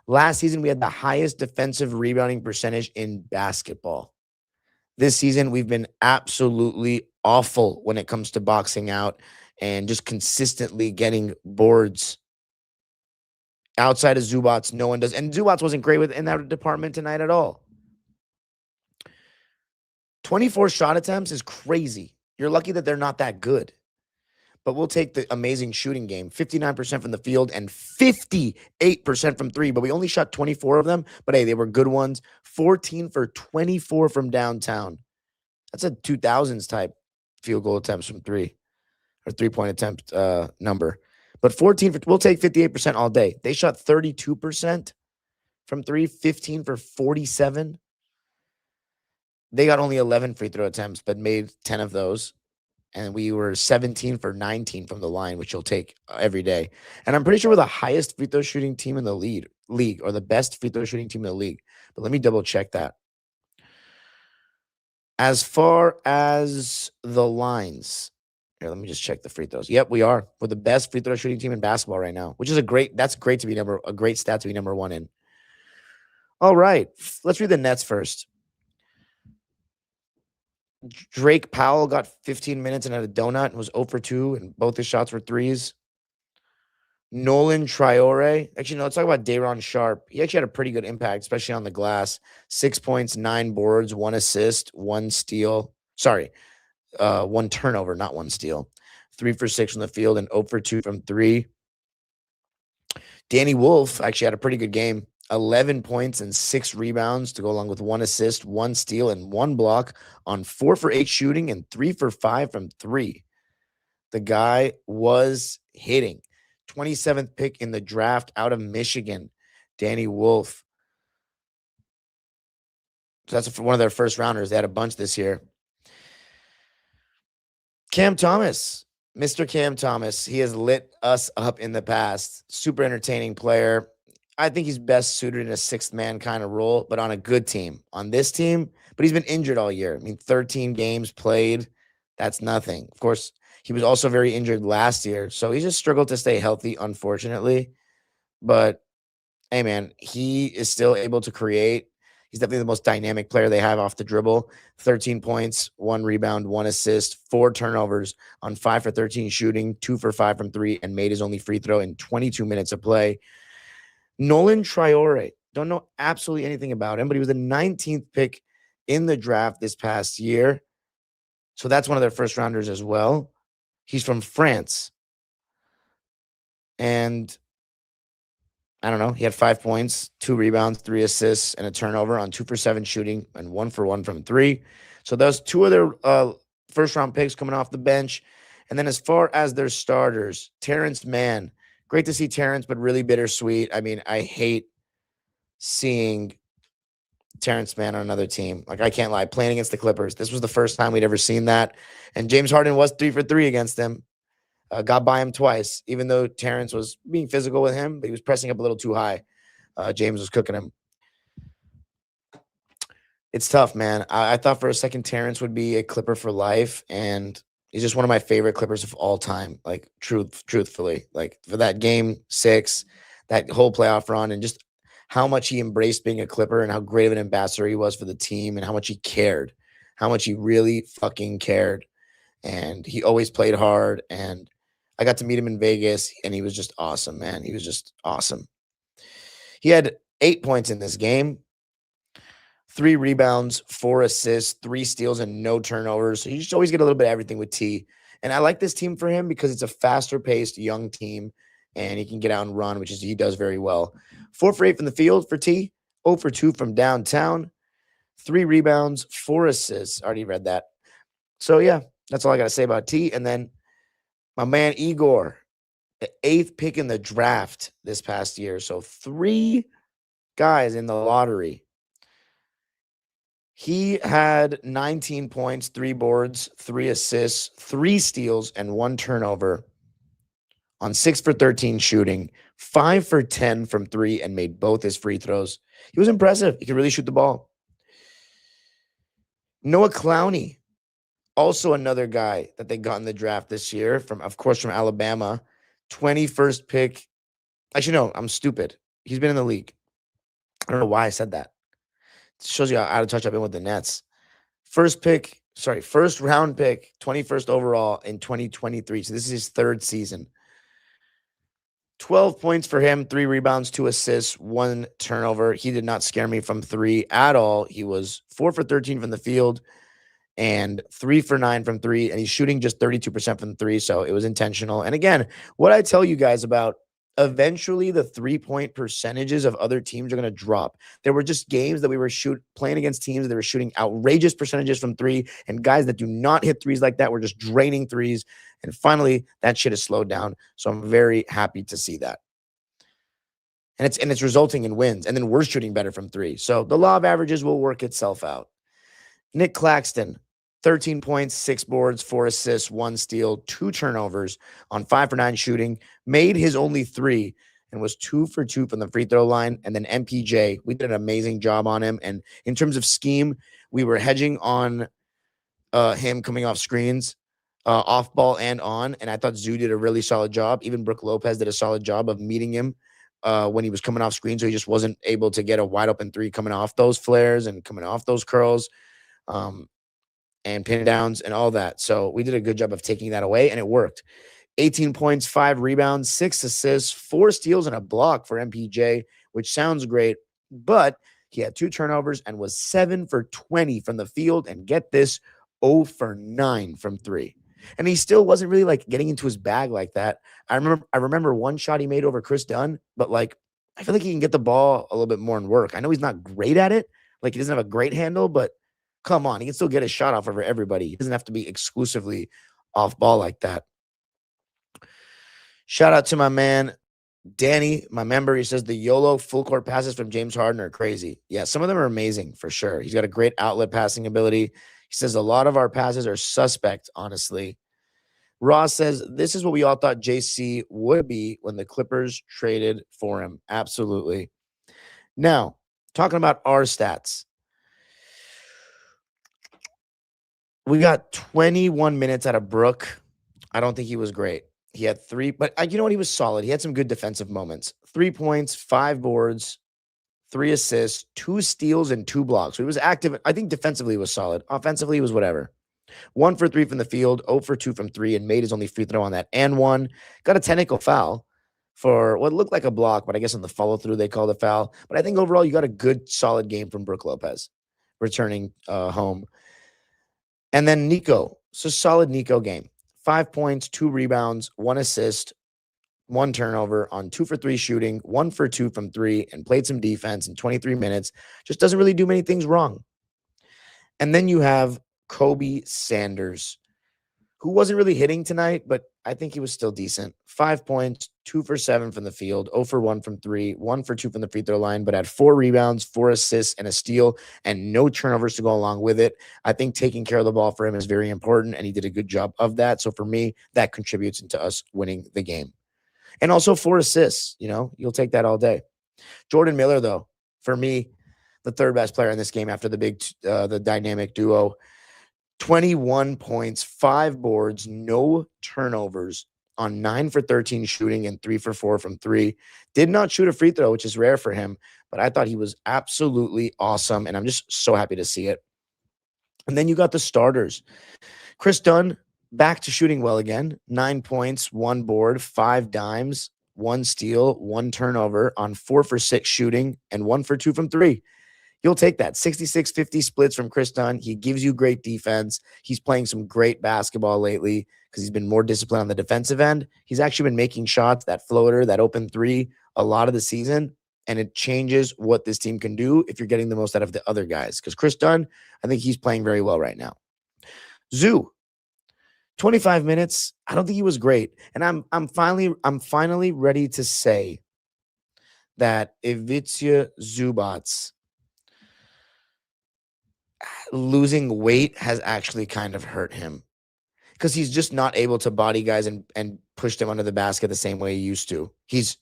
Last season, we had the highest defensive rebounding percentage in basketball. This season, we've been absolutely awful when it comes to boxing out and just consistently getting boards. Outside of Zubats, no one does. And Zubats wasn't great in that department tonight at all. 24 shot attempts is crazy. You're lucky that they're not that good. But we'll take the amazing shooting game. 59% from the field and 58% from three. But we only shot 24 of them. But hey, they were good ones. 14 for 24 from downtown. That's a 2000s type field goal attempts from three or 3-point attempt number. But 14 for, we'll take 58% all day. They shot 32% from three, 15 for 47. They got only 11 free throw attempts, but made 10 of those. And we were 17 for 19 from the line, which you'll take every day. And I'm pretty sure we're the highest free throw shooting team in the league, or the best free throw shooting team in the league. But let me double check that. As far as the lines, here, let me just check the free throws. Yep, we are. We're the best free throw shooting team in basketball right now, which is that's great to be a great stat to be number one in. All right, let's read the Nets first. Drake Powell got 15 minutes and had a donut and was 0 for 2, and both his shots were threes. Nolan Traore. Actually, no, let's talk about Day'Ron Sharpe. He actually had a pretty good impact, especially on the glass. 6 points, 9 boards, 1 assist, 1 steal. Sorry, 1 turnover, not 1 steal. 3 for 6 from the field and 0 for 2 from 3. Danny Wolf actually had a pretty good game. 11 points and 6 rebounds to go along with 1 assist, 1 steal, and 1 block on 4 for 8 shooting and 3 for 5 from 3. The guy was hitting. 27th pick in the draft out of Michigan, Danny Wolf. So that's one of their first rounders. They had a bunch this year. Cam Thomas, Mr. Cam Thomas. He has lit us up in the past. Super entertaining player. I think he's best suited in a sixth man kind of role, but on a good team. On this team, but he's been injured all year. I mean, 13 games played. That's nothing. Of course, he was also very injured last year. So he just struggled to stay healthy, unfortunately. But, hey, man, he is still able to create. He's definitely the most dynamic player they have off the dribble. 13 points, 1 rebound, 1 assist, 4 turnovers on 5 for 13 shooting, 2 for 5 from 3, and made his only free throw in 22 minutes of play. Nolan Traore. Don't know absolutely anything about him, but he was the 19th pick in the draft this past year. So that's one of their first rounders as well. He's from France. And I don't know. He had 5 points, 2 rebounds, 3 assists, and a turnover on 2 for 7 shooting and 1 for 1 from 3. So those 2 of their first round picks coming off the bench. And then as far as their starters, Terrence Mann. Great to see Terrence, but really bittersweet. I mean, I hate seeing Terrence Mann on another team. Like, I can't lie. Playing against the Clippers, this was the first time we'd ever seen that. And James Harden was 3 for 3 against them. Got by him twice, even though Terrence was being physical with him, but he was pressing up a little too high. James was cooking him. It's tough, man. I thought for a second Terrence would be a Clipper for life, and he's just one of my favorite Clippers of all time. Like, truthfully, like for that game 6, that whole playoff run, and just how much he embraced being a Clipper and how great of an ambassador he was for the team and how much he cared, how much he really fucking cared. And he always played hard. And I got to meet him in Vegas, and he was just awesome, man. He was just awesome. He had 8 points in this game, 3 rebounds, 4 assists, 3 steals, and no turnovers. So you just always get a little bit of everything with T. And I like this team for him because it's a faster-paced young team, and he can get out and run, which is he does very well. 4 for 8 from the field for T, 0 for 2 from downtown. 3 rebounds, 4 assists. Already read that. So, yeah, that's all I got to say about T. And then my man Igor, the 8th pick in the draft this past year. So 3 guys in the lottery. He had 19 points, 3 boards, 3 assists, 3 steals, and 1 turnover on 6 for 13 shooting, 5 for 10 from 3, and made both his free throws. He was impressive. He could really shoot the ball. Noah Clowney, also another guy that they got in the draft this year, from Alabama. 21st pick. Actually, no, I'm stupid. He's been in the league. I don't know why I said that. It shows you how out of touch I've been with the Nets. First round pick, 21st overall in 2023. So this is his 3rd season. 12 points for him, 3 rebounds, 2 assists, 1 turnover. He did not scare me from 3 at all. He was 4 for 13 from the field and 3 for 9 from 3, and he's shooting just 32% from 3, so it was intentional. And again, what I tell you guys about, eventually the 3-point percentages of other teams are going to drop. There were just games that we were playing against teams that were shooting outrageous percentages from 3, and guys that do not hit threes like that were just draining threes. And finally, that shit has slowed down. So I'm very happy to see that. And it's resulting in wins. And then we're shooting better from 3. So the law of averages will work itself out. Nick Claxton, 13 points, 6 boards, 4 assists, 1 steal, 2 turnovers on 5 for 9 shooting, made his only 3, and was 2 for 2 from the free throw line. And then MPJ, we did an amazing job on him. And in terms of scheme, we were hedging on him coming off screens, off ball and on. And I thought Zoo did a really solid job. Even Brook Lopez did a solid job of meeting him when he was coming off screen. So he just wasn't able to get a wide open 3 coming off those flares and coming off those curls. And pin downs and all that. So we did a good job of taking that away, and it worked. 18 points, 5 rebounds, 6 assists, 4 steals, and a block for MPJ, which sounds great, but he had 2 turnovers and was 7 for 20 from the field, and get this, 0 for 9 from 3. And he still wasn't really like getting into his bag like that. I remember one shot he made over Chris Dunn, but like I feel like he can get the ball a little bit more and work. I know he's not great at it. Like he doesn't have a great handle, but come on, he can still get a shot off over everybody. He doesn't have to be exclusively off ball like that. Shout out to my man, Danny, my member. He says the YOLO full court passes from James Harden are crazy. Yeah, some of them are amazing for sure. He's got a great outlet passing ability. He says a lot of our passes are suspect, honestly. Ross says this is what we all thought JC would be when the Clippers traded for him. Absolutely. Now, talking about our stats. We got 21 minutes out of Brook. I don't think he was great. He had 3, but you know what? He was solid. He had some good defensive moments. 3 points, 5 boards, 3 assists, 2 steals, and 2 blocks. So he was active. I think defensively he was solid. Offensively, he was whatever. 1 for 3 from the field, 0 for 2 from 3, and made his only free throw on that. And 1. Got a technical foul for what looked like a block, but I guess on the follow-through they called a foul. But I think overall you got a good, solid game from Brook Lopez returning home. And then Nico. It's a solid Nico game. 5 points, 2 rebounds, 1 assist, 1 turnover on 2 for 3 shooting, 1 for 2 from 3, and played some defense in 23 minutes. Just doesn't really do many things wrong. And then you have Kobe Sanders, who wasn't really hitting tonight, but I think he was still decent. 5 points, 2 for 7 from the field, 0 for 1 from 3, 1 for 2 from the free throw line, but had 4 rebounds, 4 assists, and a steal, and no turnovers to go along with it. I think taking care of the ball for him is very important, and he did a good job of that. So for me, that contributes into us winning the game. And also 4 assists, you'll take that all day. Jordan Miller, though, for me, the 3rd best player in this game after the dynamic duo. 21 points, 5 boards, no turnovers on 9 for 13 shooting and 3 for 4 from 3. Did not shoot a free throw, which is rare for him, but I thought he was absolutely awesome, and I'm just so happy to see it. And then you got the starters. Chris Dunn, back to shooting well again. 9 points, 1 board, 5 dimes, 1 steal, 1 turnover on 4 for 6 shooting, and 1 for 2 from 3. You'll take that. 66-50 splits from Chris Dunn. He gives you great defense. He's playing some great basketball lately because he's been more disciplined on the defensive end. He's actually been making shots, that floater, that open 3, a lot of the season. And it changes what this team can do if you're getting the most out of the other guys. Because Chris Dunn, I think he's playing very well right now. Zoo, 25 minutes. I don't think he was great. And I'm finally ready to say that Ivica Zubats losing weight has actually kind of hurt him, because he's just not able to body guys and push them under the basket the same way he used to. He's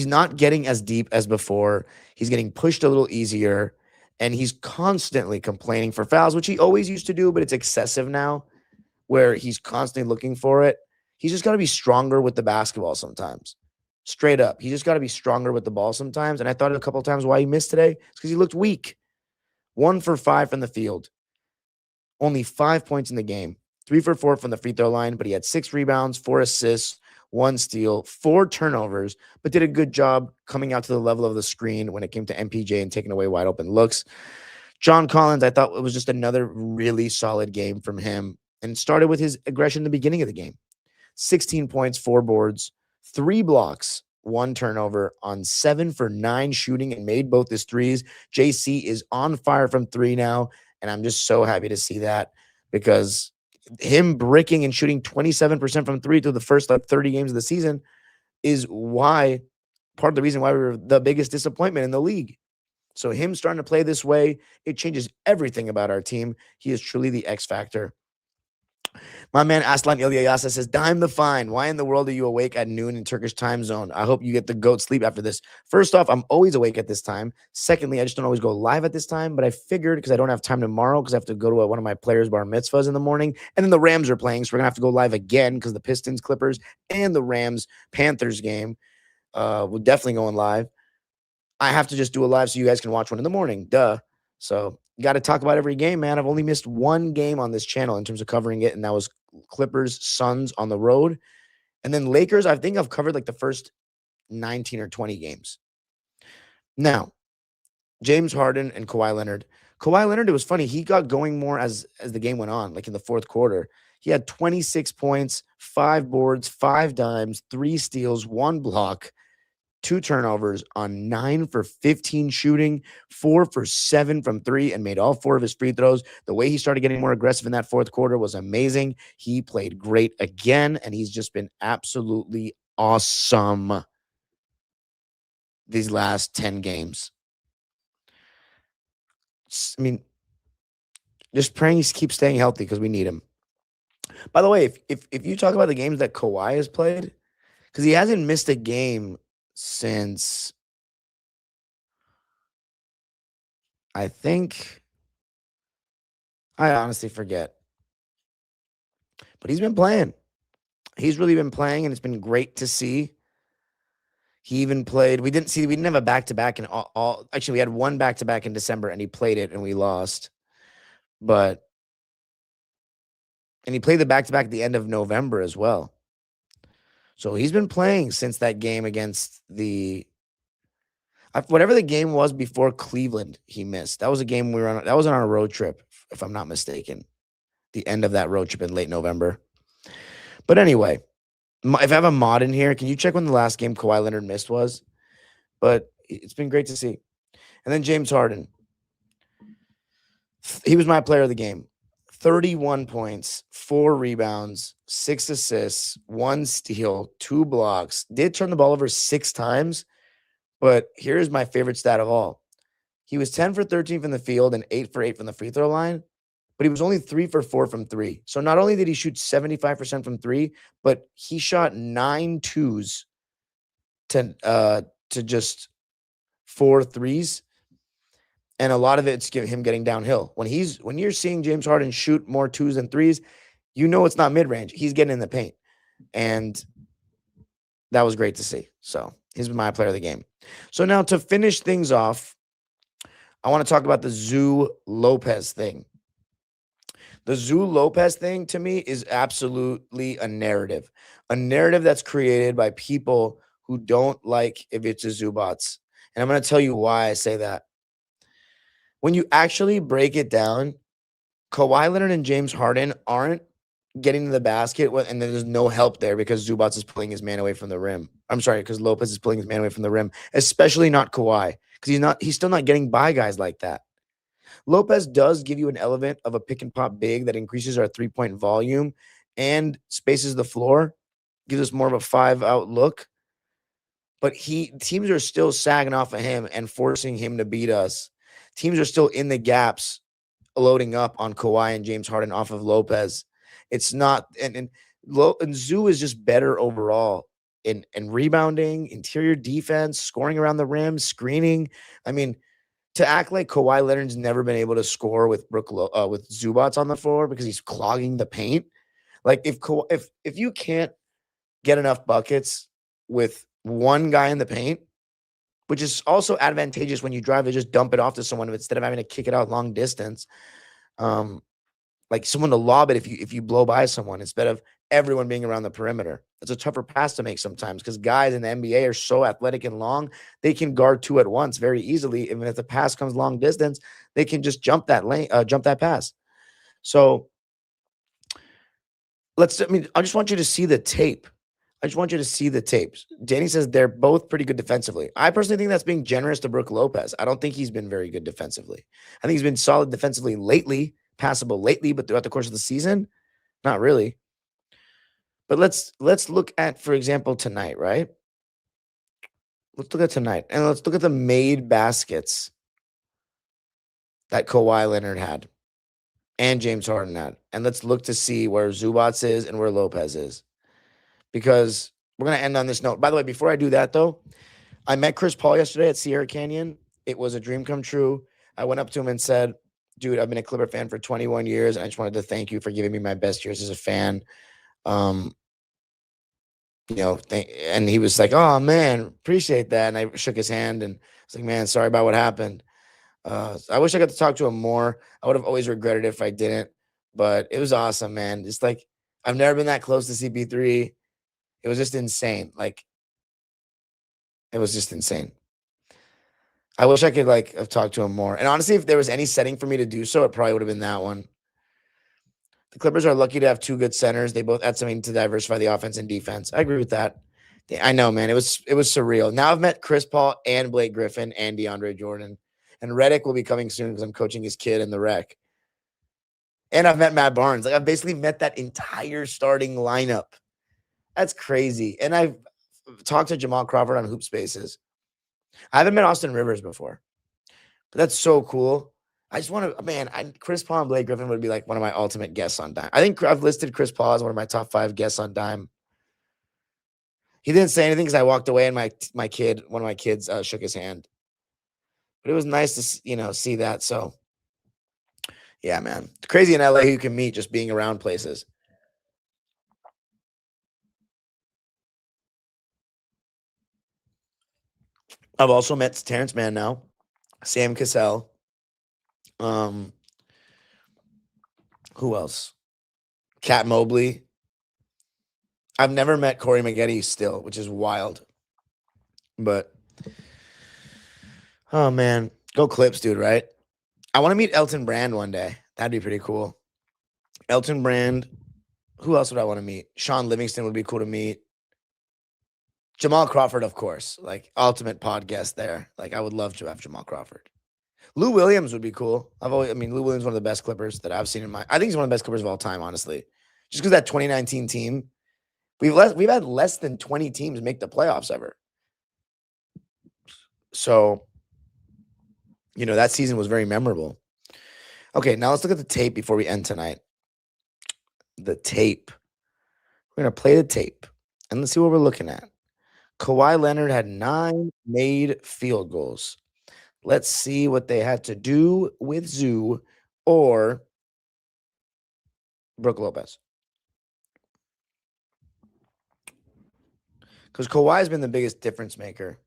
not getting as deep as before. He's getting pushed a little easier, and he's constantly complaining for fouls, which he always used to do, but it's excessive now, where he's constantly looking for it. He's just got to be stronger with the basketball sometimes. Straight up. He just got to be stronger with the ball sometimes. And I thought a couple of times why he missed today is because he looked weak. 1 for 5 from the field. Only 5 points in the game. 3 for 4 from the free throw line, but he had 6 rebounds, 4 assists, 1 steal, 4 turnovers, but did a good job coming out to the level of the screen when it came to MPJ and taking away wide open looks. John Collins, I thought it was just another really solid game from him, and it started with his aggression in the beginning of the game. 16 points, 4 boards, 3 blocks, 1 turnover on 7 for 9 shooting, and made both his threes. JC is on fire from 3 now, and I'm just so happy to see that, because him bricking and shooting 27% from 3 through the first 30 games of the season is part of the reason why we were the biggest disappointment in the league. So him starting to play this way, it changes everything about our team. He is truly the X factor. My man Aslan Ilyasa says, Dime the fine. Why in the world are you awake at noon in Turkish time zone? I hope you get the goat sleep after this. First off, I'm always awake at this time. Secondly, I just don't always go live at this time, but I figured because I don't have time tomorrow because I have to go to one of my players' bar mitzvahs in the morning, and then the Rams are playing, so we're going to have to go live again because the Pistons, Clippers, and the Rams-Panthers game we're definitely going live. I have to just do a live so you guys can watch one in the morning. Duh. So you got to talk about every game, man. I've only missed one game on this channel in terms of covering it, and that was Clippers, Suns on the road. And then Lakers, I think I've covered like the first 19 or 20 games. Now, James Harden and Kawhi Leonard. Kawhi Leonard, it was funny. He got going more as the game went on, like in the fourth quarter. He had 26 points, 5 boards, 5 dimes, 3 steals, 1 block, 2 turnovers on 9 for 15 shooting, 4 for 7 from 3, and made all 4 of his free throws. The way he started getting more aggressive in that fourth quarter was amazing. He played great again, and he's just been absolutely awesome these last 10 games. I mean, just praying he keeps staying healthy because we need him. By the way, if you talk about the games that Kawhi has played, because he hasn't missed a game since, I honestly forget. But he's been playing. He's really been playing, and it's been great to see. He even played. We didn't have a back-to-back in all. Actually, we had one back-to-back in December, and he played it, and we lost. And he played the back-to-back at the end of November as well. So he's been playing since that game against whatever the game was before Cleveland. He missed. That was a game we were on. That was on our road trip, if I'm not mistaken. The end of that road trip in late November. But anyway, if I have a mod in here, can you check when the last game Kawhi Leonard missed was? But it's been great to see. And then James Harden. He was my player of the game. 31 points, 4 rebounds, 6 assists, 1 steal, 2 blocks. Did turn the ball over 6 times, but here's my favorite stat of all. He was 10 for 13 from the field and 8 for 8 from the free throw line, but he was only 3 for 4 from 3. So not only did he shoot 75% from 3, but he shot 9 twos to just 4 threes. And a lot of it's him getting downhill. When you're seeing James Harden shoot more 2s than 3s, you know it's not mid-range. He's getting in the paint. And that was great to see. So he's my player of the game. So now to finish things off, I want to talk about the Zoo Lopez thing. The Zoo Lopez thing to me is absolutely a narrative that's created by people who don't like Ivica Zubats. And I'm going to tell you why I say that. When you actually break it down, Kawhi Leonard and James Harden aren't getting to the basket, and then there's no help there because Zubats is pulling his man away from the rim. I'm sorry, because Lopez is pulling his man away from the rim, especially not Kawhi, because he's still not getting by guys like that. Lopez does give you an element of a pick and pop big that increases our 3-point volume and spaces the floor, gives us more of a 5-out look. But teams are still sagging off of him and forcing him to beat us. Teams are still in the gaps, loading up on Kawhi and James Harden off of Lopez. It's not, and Zoo is just better overall in rebounding, interior defense, scoring around the rim, screening. I mean, to act like Kawhi Leonard's never been able to score with with Zubats on the floor because he's clogging the paint. Like if you can't get enough buckets with one guy in the paint, which is also advantageous when you drive to just dump it off to someone instead of having to kick it out long distance. Like someone to lob it if you blow by someone instead of everyone being around the perimeter. It's a tougher pass to make sometimes because guys in the NBA are so athletic and long, they can guard two at once very easily. Even if the pass comes long distance, they can just jump that pass. So I just want you to see the tape. I just want you to see the tapes. Danny says they're both pretty good defensively. I personally think that's being generous to Brook Lopez. I don't think he's been very good defensively. I think he's been solid defensively lately, passable lately, but throughout the course of the season, not really. But let's look at, for example, tonight, right? Let's look at tonight, and let's look at the made baskets that Kawhi Leonard had and James Harden had. And let's look to see where Zubats is and where Lopez is. Because we're going to end on this note. By the way, before I do that, though, I met Chris Paul yesterday at Sierra Canyon. It was a dream come true. I went up to him and said, dude, I've been a Clipper fan for 21 years. And I just wanted to thank you for giving me my best years as a fan. And he was like, oh, man, appreciate that. And I shook his hand and I was like, man, sorry about what happened. I wish I got to talk to him more. I would have always regretted it if I didn't. But it was awesome, man. It's like I've never been that close to CP3. It was just insane. Like, it was just insane. I wish I could have talked to him more. And honestly, if there was any setting for me to do so, it probably would have been that one. The Clippers are lucky to have two good centers. They both add something to diversify the offense and defense. I agree with that. I know, man. It was surreal. Now I've met Chris Paul and Blake Griffin and DeAndre Jordan. And Redick will be coming soon because I'm coaching his kid in the rec. And I've met Matt Barnes. I've basically met that entire starting lineup. That's crazy. And I've talked to Jamal Crawford on Hoop Spaces. I haven't met Austin Rivers before, but that's so cool. I just want to, Chris Paul and Blake Griffin would be like one of my ultimate guests on Dime. I think I've listed Chris Paul as one of my top 5 guests on Dime. He didn't say anything because I walked away and one of my kids shook his hand. But it was nice to, see that. So, yeah, man. It's crazy in LA who you can meet just being around places. I've also met Terrence Mann now, Sam Cassell. Who else? Cat Mobley. I've never met Corey Maggette still, which is wild. But, oh, man. Go Clips, dude, right? I want to meet Elton Brand one day. That'd be pretty cool. Elton Brand. Who else would I want to meet? Sean Livingston would be cool to meet. Jamal Crawford, of course. Ultimate podcast there. I would love to have Jamal Crawford. Lou Williams would be cool. Lou Williams is one of the best Clippers that I've seen I think he's one of the best Clippers of all time, honestly. Just because that 2019 team, we've had less than 20 teams make the playoffs ever. So, that season was very memorable. Okay, now let's look at the tape before we end tonight. The tape. We're going to play the tape, and let's see what we're looking at. Kawhi Leonard had 9 made field goals. Let's see what they had to do with Zoo or Brook Lopez. Because Kawhi has been the biggest difference maker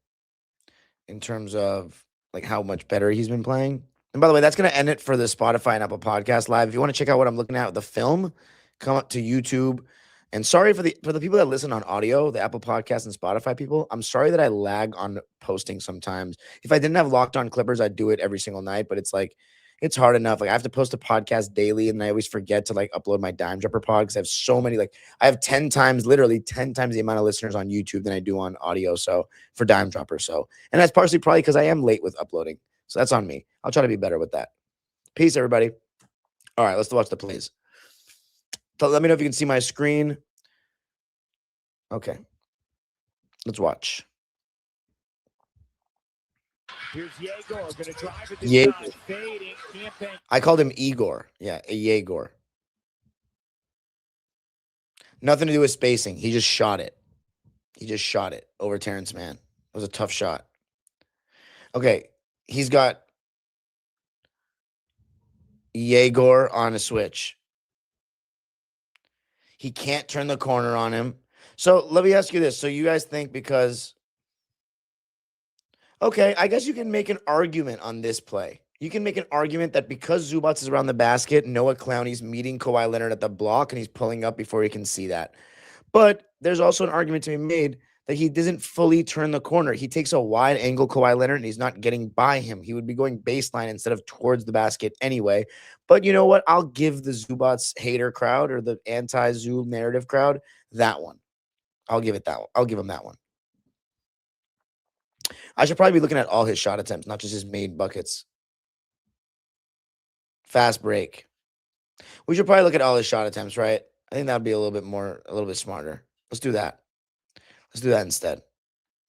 in terms of how much better he's been playing. And by the way, that's going to end it for the Spotify and Apple Podcast Live. If you want to check out what I'm looking at with the film, come up to YouTube. And sorry for the people that listen on audio, the Apple Podcast and Spotify people. I'm sorry that I lag on posting sometimes. If I didn't have Locked On Clippers, I'd do it every single night. But it's It's hard enough. Like I have to post a podcast daily, and I always forget to like upload my Dime Dropper pod because I have so many. Like I have 10 times, literally 10 times the amount of listeners on YouTube than I do on audio. So for Dime Dropper, and that's partially probably because I am late with uploading. So that's on me. I'll try to be better with that. Peace, everybody. All right, let's watch the plays. So let me know if you can see my screen. Okay, let's watch. Here's Yegor, going to drive it this Yegor. time. Fading, camping. I called him Igor. Yeah, a Yegor. Nothing to do with spacing. He just shot it. He just shot it over Terrence Mann. It was a tough shot. Okay, he's got Yegor on a switch. He can't turn the corner on him. So let me ask you this. So you guys think because... Okay, I guess you can make an argument on this play. You can make an argument that because Zubats is around the basket, Noah Clowney's meeting Kawhi Leonard at the block and he's pulling up before he can see that. But there's also an argument to be made that he doesn't fully turn the corner. He takes a wide angle Kawhi Leonard and he's not getting by him. He would be going baseline instead of towards the basket anyway. But you know what? I'll give the Zubats hater crowd or the anti-Zoo narrative crowd that one. I'll give it that one. I'll give him that one. I should probably be looking at all his shot attempts, not just his made buckets. Fast break. We should probably look at all his shot attempts, right? I think that would be a little bit smarter. Let's do that. Let's do that instead.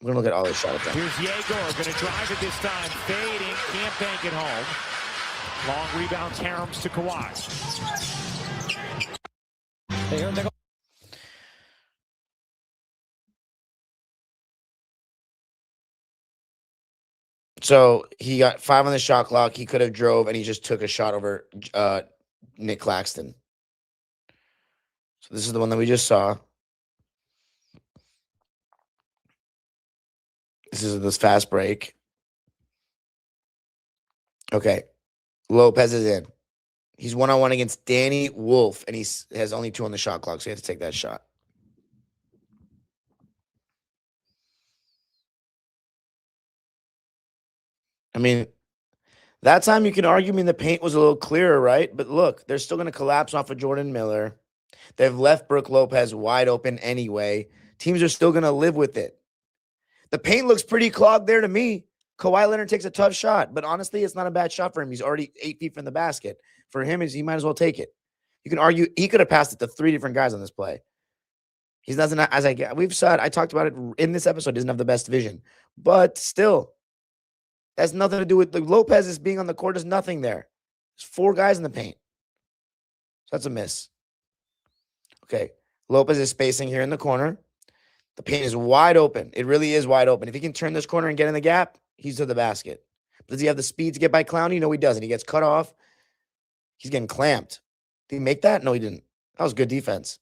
We're going to look at all his shot attempts. Here's Yegor, going to drive it this time. Fading, can't bank it home. Long rebound, caroms to Kawhi. So he got 5 on the shot clock. He could have drove, and he just took a shot over Nick Claxton. So this is the one that we just saw. This is this fast break. Okay. Lopez is in. He's one-on-one against Danny Wolf, and he has only 2 on the shot clock, so he has to take that shot. I mean, that time you can argue, the paint was a little clearer, right? But look, they're still going to collapse off of Jordan Miller. They've left Brook Lopez wide open anyway. Teams are still going to live with it. The paint looks pretty clogged there to me. Kawhi Leonard takes a tough shot, but honestly, it's not a bad shot for him. He's already 8 feet from the basket. For him, he might as well take it. You can argue he could have passed it to 3 different guys on this play. He doesn't, as we've said, I talked about it in this episode, doesn't have the best vision, but still. That's nothing to do with Lopez being on the court. There's nothing there. There's 4 guys in the paint. So that's a miss. Okay. Lopez is spacing here in the corner. The paint is wide open. It really is wide open. If he can turn this corner and get in the gap, he's to the basket. Does he have the speed to get by Clowney? No, he doesn't. He gets cut off. He's getting clamped. Did he make that? No, he didn't. That was good defense.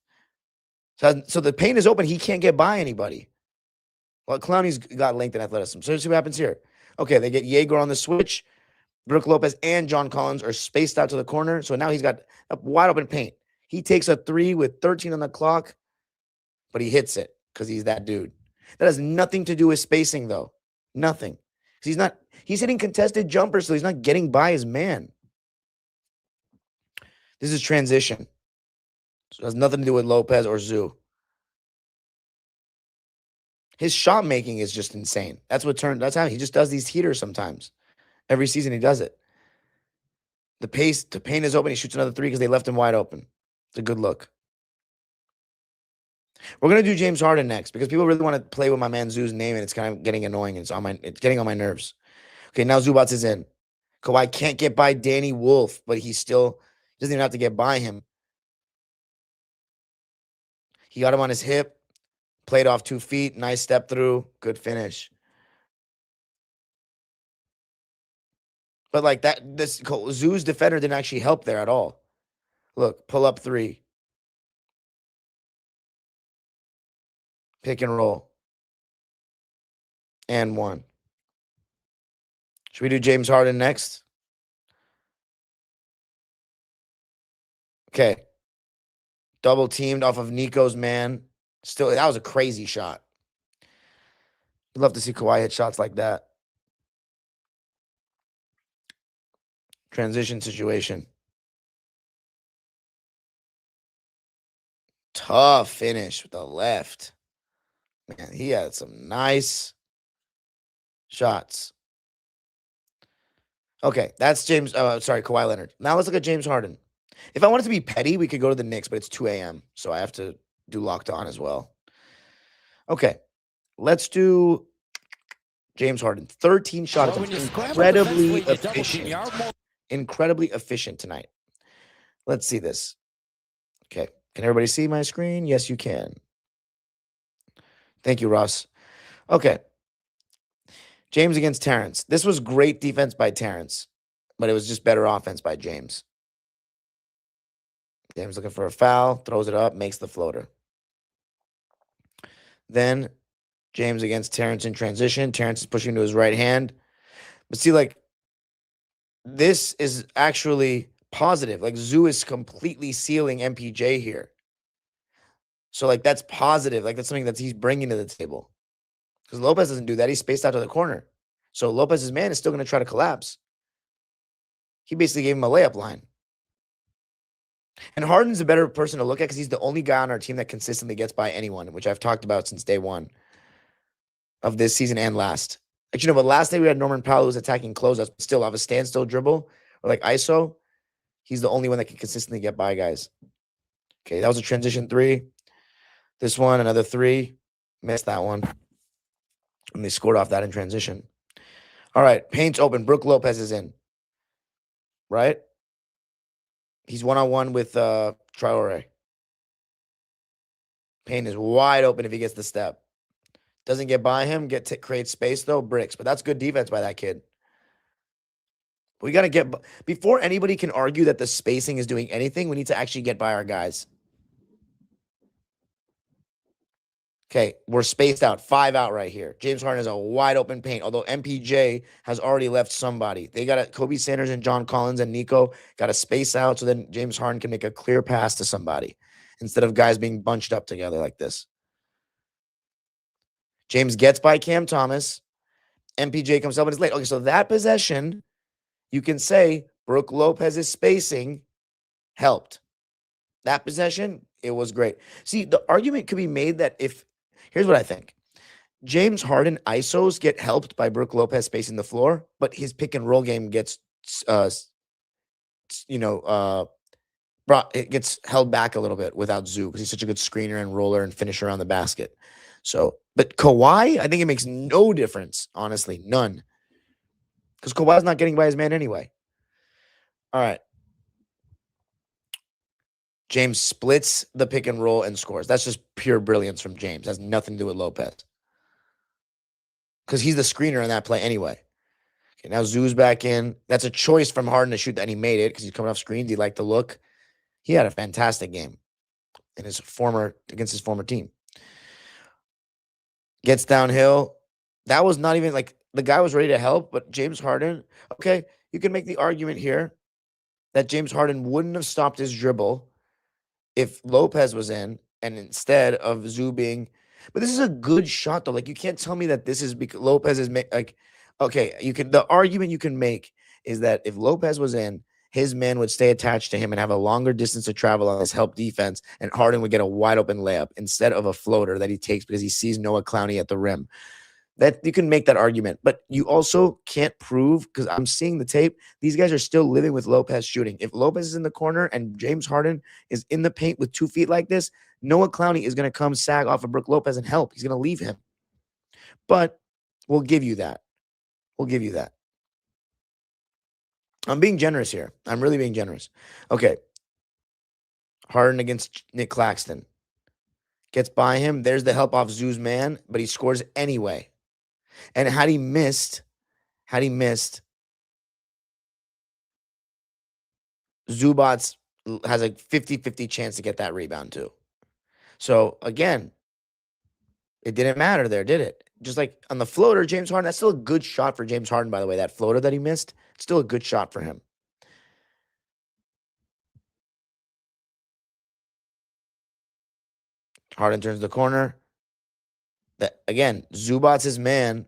So the paint is open. He can't get by anybody. Well, Clowney's got length and athleticism. So let's see what happens here. Okay, they get Yegor on the switch. Brook Lopez and John Collins are spaced out to the corner. So now he's got a wide open paint. He takes a 3 with 13 on the clock, but he hits it because he's that dude. That has nothing to do with spacing, though. Nothing. He's hitting contested jumpers, so he's not getting by his man. This is transition. So it has nothing to do with Lopez or Zoo. His shot making is just insane. That's how he just does these heaters sometimes. Every season he does it. The paint is open. He shoots another 3 because they left him wide open. It's a good look. We're gonna do James Harden next because people really want to play with my man Zoo's name, and it's kind of getting annoying. It's getting on my nerves. Okay, now Zubats is in. Kawhi can't get by Danny Wolf, but he doesn't even have to get by him. He got him on his hip. Played off 2 feet. Nice step through. Good finish. But like that, this Zoo's defender didn't actually help there at all. Look, pull up 3. Pick and roll. And 1. Should we do James Harden next? Okay. Double teamed off of Nico's man. Still, that was a crazy shot. I'd love to see Kawhi hit shots like that. Transition situation. Tough finish with the left. Man, he had some nice shots. Okay, that's Kawhi Leonard. Now let's look at James Harden. If I wanted to be petty, we could go to the Knicks, but it's 2 a.m., so I have to do Locked On as well. Okay, let's do James Harden. 13 shot attempts. Incredibly efficient. Incredibly efficient tonight. Let's see this. Okay, can everybody see my screen? Yes, you can. Thank you, Ross. Okay. James against Terrence. This was great defense by Terrence, but it was just better offense by James. James looking for a foul, throws it up, makes the floater. Then James against Terrence in transition. Terrence is pushing to his right hand. But see, like, this is actually positive. Like, Zoo is completely sealing MPJ here. So, like, that's positive. Like, that's something that he's bringing to the table. Because Lopez doesn't do that. He's spaced out to the corner. So Lopez's man is still going to try to collapse. He basically gave him a layup line. And Harden's a better person to look at because he's the only guy on our team that consistently gets by anyone, which I've talked about since day one of this season and last. Actually, but last day we had Norman Powell who was attacking closeouts, but still have a standstill dribble or like ISO. He's the only one that can consistently get by guys. Okay, that was a transition 3. This one, another 3. Missed that one. And they scored off that in transition. All right, paint's open. Brook Lopez is in. Right? He's one-on-one with Traore. Paint is wide open if he gets the step. Doesn't get by him, create space though, bricks. But that's good defense by that kid. We got to get, before anybody can argue that the spacing is doing anything, we need to actually get by our guys. Okay, we're spaced out, 5 out right here. James Harden has a wide open paint, although MPJ has already left somebody. They got Kobe Sanders and John Collins and Nico got to space out so then James Harden can make a clear pass to somebody instead of guys being bunched up together like this. James gets by Cam Thomas. MPJ comes up and is late. Okay, so that possession, you can say Brook Lopez's spacing helped. That possession, it was great. See, the argument could be made that here's what I think. James Harden ISOs get helped by Brook Lopez spacing the floor, but his pick and roll game gets, it gets held back a little bit without Zoo because he's such a good screener and roller and finisher on the basket. So, but Kawhi, I think it makes no difference, honestly, none. Because Kawhi's not getting by his man anyway. All right. James splits the pick and roll and scores. That's just pure brilliance from James. Has nothing to do with Lopez. Because he's the screener in that play anyway. Okay, now Zoo's back in. That's a choice from Harden to shoot that, and he made it because he's coming off screens. He liked the look. He had a fantastic game against his former team. Gets downhill. That was not even like the guy was ready to help, but James Harden, okay, you can make the argument here that James Harden wouldn't have stopped his dribble if Lopez was in, and instead of Zoo being, but this is a good shot though. Like you can't tell me that this is because Lopez is like, okay, the argument you can make is that if Lopez was in, his man would stay attached to him and have a longer distance to travel on his help defense, and Harden would get a wide open layup instead of a floater that he takes because he sees Noah Clowney at the rim. That you can make that argument, but you also can't prove, because I'm seeing the tape, these guys are still living with Lopez shooting. If Lopez is in the corner and James Harden is in the paint with 2 feet like this, Noah Clowney is going to come sag off of Brook Lopez and help. He's going to leave him. But we'll give you that. We'll give you that. I'm being generous here. I'm really being generous. Okay. Harden against Nick Claxton. Gets by him. There's the help off Zoo's man, but he scores anyway. And had he missed, Zubats has a 50-50 chance to get that rebound too. So again, it didn't matter there, did it? Just like on the floater, James Harden, that's still a good shot for James Harden, by the way. That floater that he missed, it's still a good shot for him. Harden turns the corner. That again, Zubats' man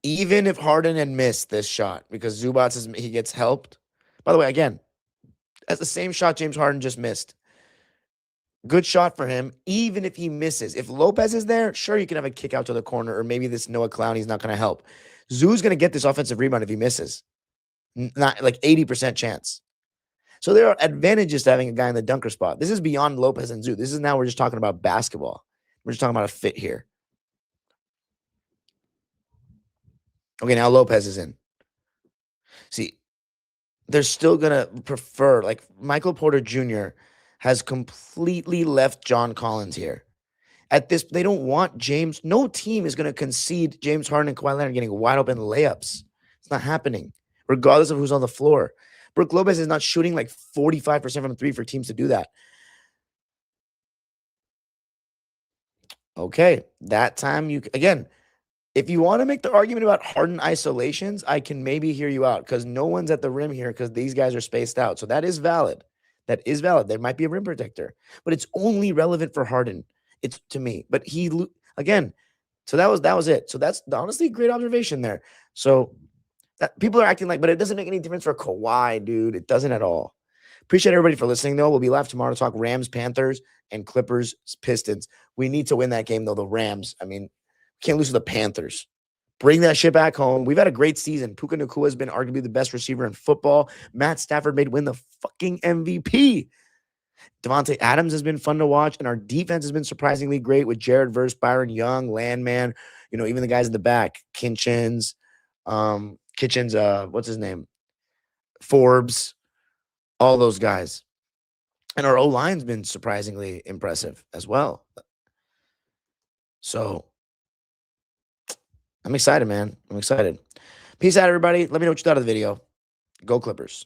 Even if Harden had missed this shot because he gets helped. By the way, again, that's the same shot James Harden just missed. Good shot for him, even if he misses. If Lopez is there, sure, you can have a kick out to the corner, or maybe this Noah Clowney's not going to help. Zoo's going to get this offensive rebound if he misses. Not like 80% chance. So there are advantages to having a guy in the dunker spot. This is beyond Lopez and Zoo. This is now we're just talking about basketball. We're just talking about a fit here. Okay, now Lopez is in. See, they're still going to prefer, like Michael Porter Jr. has completely left John Collins here. At this, they don't want James. No team is going to concede James Harden and Kawhi Leonard getting wide open layups. It's not happening, regardless of who's on the floor. Brook Lopez is not shooting like 45% from three for teams to do that. Okay, that time again, if you want to make the argument about Harden isolations, I can maybe hear you out because no one's at the rim here because these guys are spaced out. So that is valid. That is valid. There might be a rim protector, but it's only relevant for Harden. It's to me. But again, so that was it. So that's honestly a great observation there. So that people are acting like, but it doesn't make any difference for Kawhi, dude. It doesn't at all. Appreciate everybody for listening, though. We'll be live tomorrow to talk Rams, Panthers, and Clippers, Pistons. We need to win that game, though. The Rams, I mean, can't lose to the Panthers. Bring that shit back home. We've had a great season. Puka Nacua has been arguably the best receiver in football. Matt Stafford made win the fucking MVP. Devontae Adams has been fun to watch, and our defense has been surprisingly great with Jared Verse, Byron Young, Landman, even the guys in the back, Kitchens, what's his name? Forbes, all those guys. And our O-line's been surprisingly impressive as well. So I'm excited, man. I'm excited. Peace out, everybody. Let me know what you thought of the video. Go Clippers.